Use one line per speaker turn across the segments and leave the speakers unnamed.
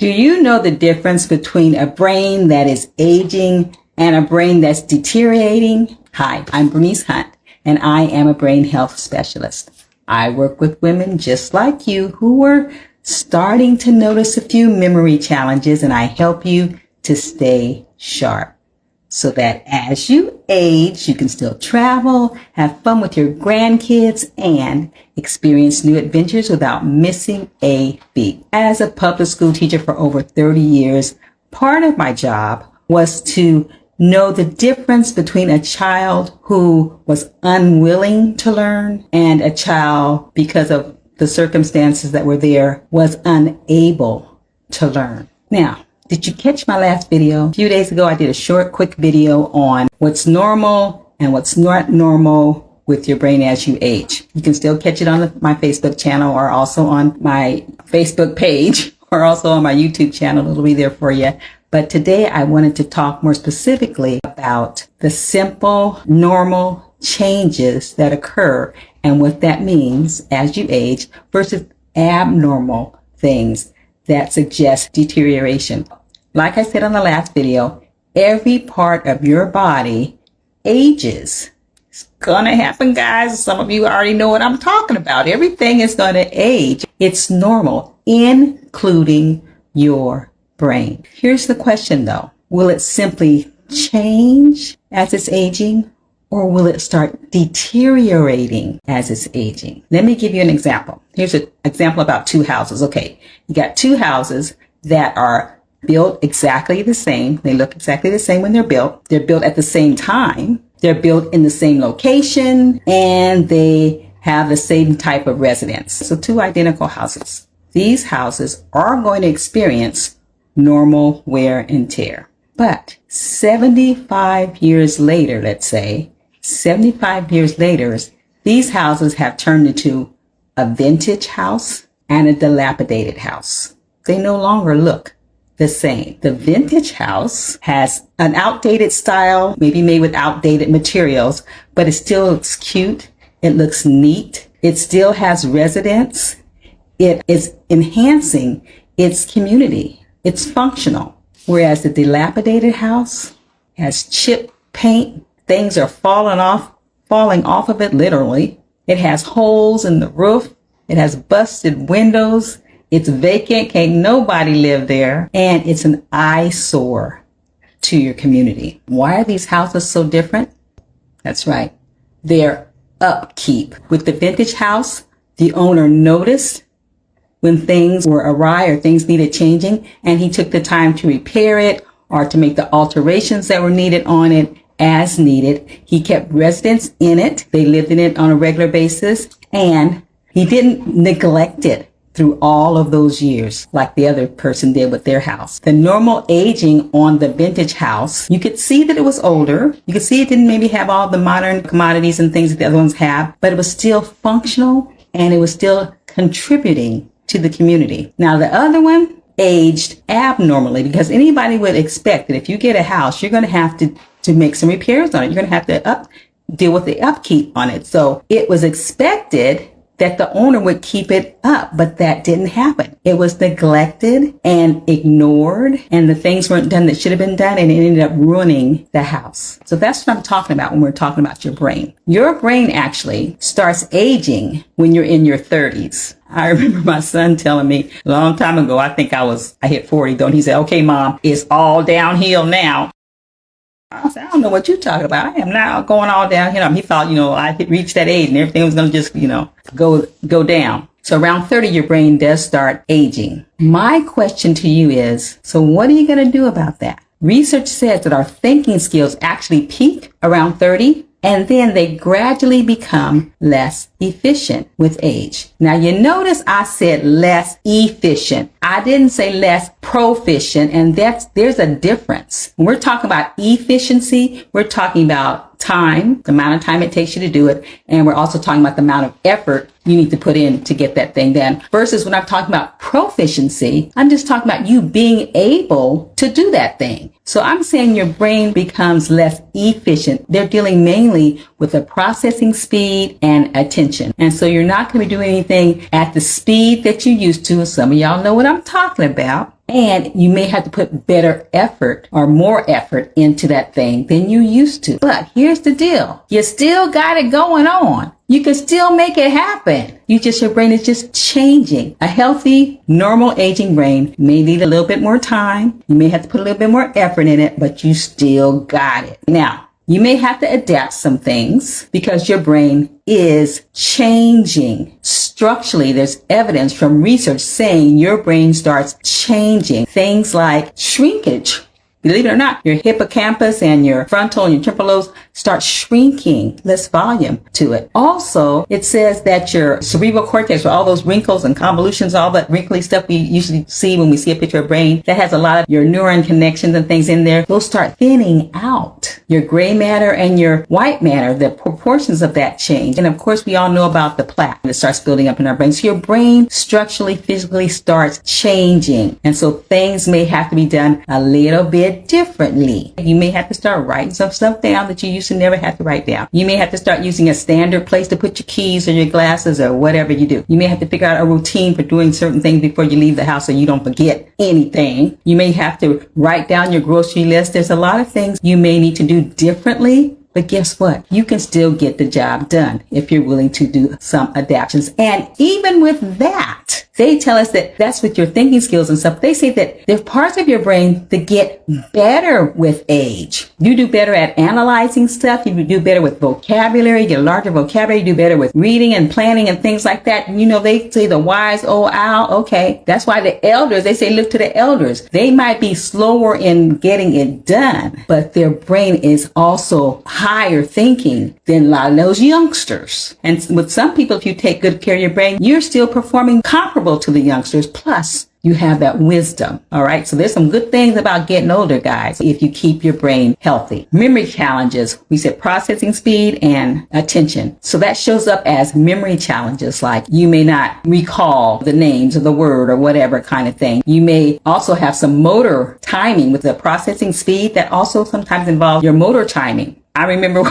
Do you know the difference between a brain that is aging and a brain that's deteriorating? Hi, I'm Bernice Hunt, and I am a brain health specialist. I work with women just like you who are starting to notice a few memory challenges, and I help you to stay sharp so that as you age, you can still travel, have fun with your grandkids, and experience new adventures without missing a beat. As a public school teacher for over 30 years, part of my job was to know the difference between a child who was unwilling to learn and a child, because of the circumstances that were there, was unable to learn. Now, did you catch my last video? A few days ago, I did a short, quick video on what's normal and what's not normal with your brain as you age. You can still catch it on my Facebook channel, or also on my Facebook page, or also on my YouTube channel. It'll be there for you. But today I wanted to talk more specifically about the simple, normal changes that occur and what that means as you age versus abnormal things that suggest deterioration. Like I said on the last video, every part of your body ages. It's gonna happen, guys. Some of you already know what I'm talking about. Everything is gonna age. It's normal, including your brain. Here's the question though. Will it simply change as it's aging, or will it start deteriorating as it's aging? Let me give you an example. Here's an example about two houses. Okay, you got two houses that are built exactly the same. They look exactly the same when they're built. They're built at the same time. They're built in the same location, and they have the same type of residence. So two identical houses. These houses are going to experience normal wear and tear. But 75 years later, let's say, 75 years later, these houses have turned into a vintage house and a dilapidated house. They no longer look the same. The vintage house has an outdated style, maybe made with outdated materials, but it still looks cute. It looks neat. It still has residence. It is enhancing its community. It's functional. Whereas the dilapidated house has chipped paint. Things are falling off of it, literally. It has holes in the roof. It has busted windows. It's vacant. Can't nobody live there. And it's an eyesore to your community. Why are these houses so different? That's right. Their upkeep. With the vintage house, the owner noticed when things were awry or things needed changing, and he took the time to repair it or to make the alterations that were needed on it as needed. He kept residents in it. They lived in it on a regular basis, and he didn't neglect it through all of those years like the other person did with their house. The normal aging on the vintage house, you could see that it was older. You could see it didn't maybe have all the modern commodities and things that the other ones have, but it was still functional and it was still contributing to the community. Now the other one aged abnormally, because anybody would expect that if you get a house, you're going to have to make some repairs on it. You're going to have to deal with the upkeep on it. So it was expected that the owner would keep it up, but that didn't happen. It was neglected and ignored, and the things weren't done that should have been done, and it ended up ruining the house. So that's what I'm talking about when we're talking about your brain. Your brain actually starts aging when you're in your 30s. I remember my son telling me a long time ago, I think I hit 40 though, and he said, "Okay, Mom, it's all downhill now." I said, "I don't know what you're talking about. I am now going all downhill." He thought, I had reached that age and everything was going to just, go down. So around 30, your brain does start aging. My question to you is, so what are you going to do about that? Research says that our thinking skills actually peak around 30, and then they gradually become less efficient with age. Now, you notice I said less efficient. I didn't say less proficient, and there's a difference. When we're talking about efficiency, we're talking about time, the amount of time it takes you to do it, and we're also talking about the amount of effort you need to put in to get that thing done. Versus when I'm talking about proficiency, I'm just talking about you being able to do that thing. So I'm saying your brain becomes less efficient. They're dealing mainly with the processing speed and attention. And so you're not going to be doing anything at the speed that you used to. Some of y'all know what I'm talking about. And you may have to put better effort or more effort into that thing than you used to. But here's the deal. You still got it going on. You can still make it happen. Your brain is just changing. A healthy, normal aging brain may need a little bit more time. You may have to put a little bit more effort in it, but you still got it. Now, you may have to adapt some things because your brain is changing. Structurally, there's evidence from research saying your brain starts changing. Things like shrinkage. Believe it or not, your hippocampus and your frontal and your temporal lobes start shrinking, less volume to it. Also, it says that your cerebral cortex, with all those wrinkles and convolutions, all that wrinkly stuff we usually see when we see a picture of brain, that has a lot of your neuron connections and things in there, those start thinning out. Your gray matter and your white matter, the proportions of that change. And of course, we all know about the plaque that starts building up in our brain. So your brain structurally, physically starts changing. And so things may have to be done a little bit differently. You may have to start writing some stuff down that you used to never have to write down. You may have to start using a standard place to put your keys or your glasses or whatever you do. You may have to figure out a routine for doing certain things before you leave the house so you don't forget anything. You may have to write down your grocery list. There's a lot of things you may need to do differently. But guess what? You can still get the job done if you're willing to do some adaptations. And even with that, they tell us that that's with your thinking skills and stuff. They say that there's parts of your brain that get better with age. You do better at analyzing stuff. You do better with vocabulary. You get a larger vocabulary. You do better with reading and planning and things like that. You know, they say the wise old owl. Okay. That's why the elders, they say, look to the elders. They might be slower in getting it done, but their brain is also higher thinking than a lot of those youngsters. And with some people, if you take good care of your brain, you're still performing comparable to the youngsters. Plus, you have that wisdom. All right. So there's some good things about getting older, guys, if you keep your brain healthy. Memory challenges. We said processing speed and attention. So that shows up as memory challenges, like you may not recall the names of the word or whatever kind of thing. You may also have some motor timing with the processing speed that also sometimes involves your motor timing. I remember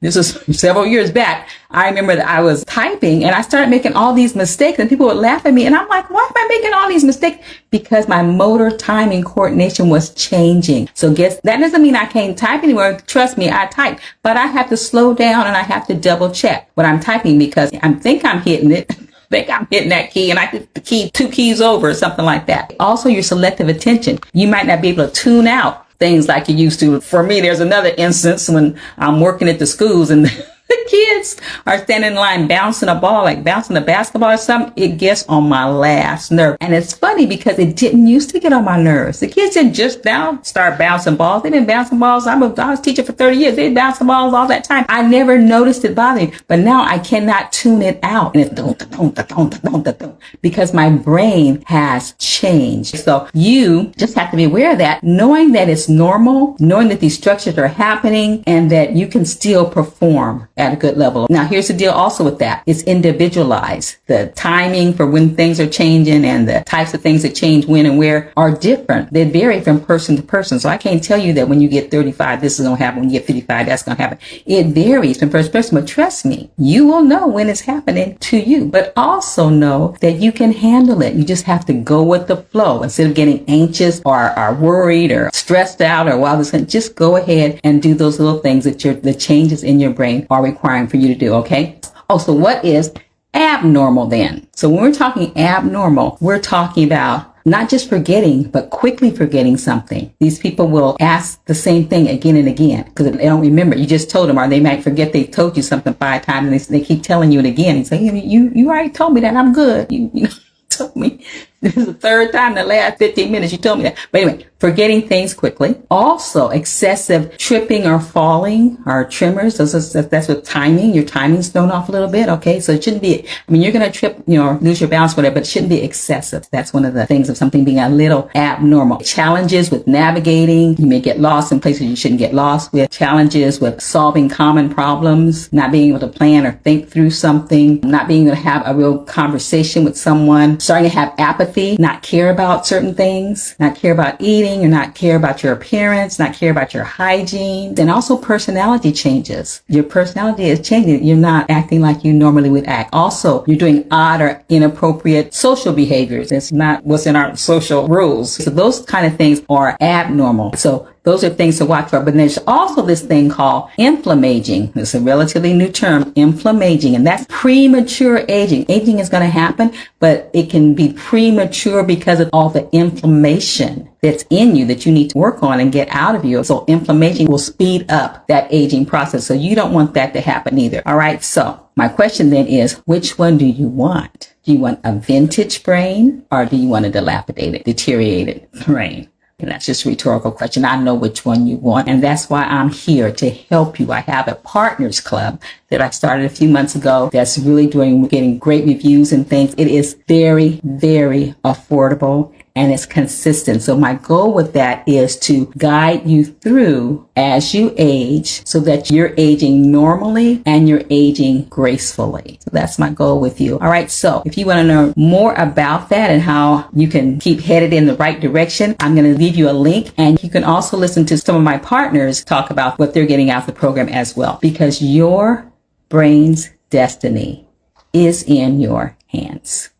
this was several years back. I remember that I was typing and I started making all these mistakes and people would laugh at me. And I'm like, why am I making all these mistakes? Because my motor timing coordination was changing. So that doesn't mean I can't type anymore. Trust me, I type, but I have to slow down and I have to double check what I'm typing because I think I'm hitting it. Think I'm hitting that key and I hit the key 2 keys over or something like that. Also, your selective attention. You might not be able to tune out things like you used to. For me, there's another instance when I'm working at the schools and the kids are standing in line bouncing a ball, like bouncing a basketball or something. It gets on my last nerve. And it's funny because it didn't used to get on my nerves. The kids didn't just now start bouncing balls. They've been bouncing balls. I was teaching for 30 years. They bouncing balls all that time. I never noticed it bothering me, but now I cannot tune it out. And it's because my brain has changed. So you just have to be aware of that, knowing that it's normal, knowing that these structures are happening and that you can still perform at a good level. Now, here's the deal also with that. It's individualized. The timing for when things are changing and the types of things that change when and where are different. They vary from person to person. So I can't tell you that when you get 35, this is going to happen. When you get 55, that's going to happen. It varies from person to person. But trust me, you will know when it's happening to you. But also know that you can handle it. You just have to go with the flow. Instead of getting anxious or worried or stressed out or wild, just go ahead and do those little things that the changes in your brain are requiring for you to do, okay? Oh, so what is abnormal then? So when we're talking abnormal, we're talking about not just forgetting, but quickly forgetting something. These people will ask the same thing again and again because they don't remember. You just told them, or they might forget they told you something 5 times and they keep telling you it again. You say, you already told me that. I'm good. You told me. This is the 3rd time in the last 15 minutes you told me that. But anyway, forgetting things quickly. Also, excessive tripping or falling or tremors. That's with timing. Your timing's thrown off a little bit. Okay. So it shouldn't be, you're going to trip, lose your balance, whatever, but it shouldn't be excessive. That's one of the things of something being a little abnormal. Challenges with navigating. You may get lost in places you shouldn't get lost with. Challenges with solving common problems, not being able to plan or think through something, not being able to have a real conversation with someone, starting to have appetite apathy, not care about certain things, not care about eating, or not care about your appearance, not care about your hygiene, and also personality changes. Your personality is changing. You're not acting like you normally would act. Also, you're doing odd or inappropriate social behaviors. It's not what's in our social rules. So those kind of things are abnormal. So those are things to watch for. But there's also this thing called inflammaging. It's a relatively new term, inflammaging, and that's premature aging. Aging is going to happen, but it can be premature because of all the inflammation that's in you that you need to work on and get out of you. So inflammation will speed up that aging process. So you don't want that to happen either. All right. So my question then is, which one do you want? Do you want a vintage brain, or do you want a dilapidated, deteriorated brain? And that's just a rhetorical question. I know which one you want. And that's why I'm here to help you. I have a partners club that I started a few months ago that's really getting great reviews and things. It is very, very affordable and it's consistent. So my goal with that is to guide you through as you age so that you're aging normally and you're aging gracefully. So that's my goal with you. All right. So if you want to know more about that and how you can keep headed in the right direction, I'm going to leave you a link, and you can also listen to some of my partners talk about what they're getting out of the program as well, because your brain's destiny is in your hands.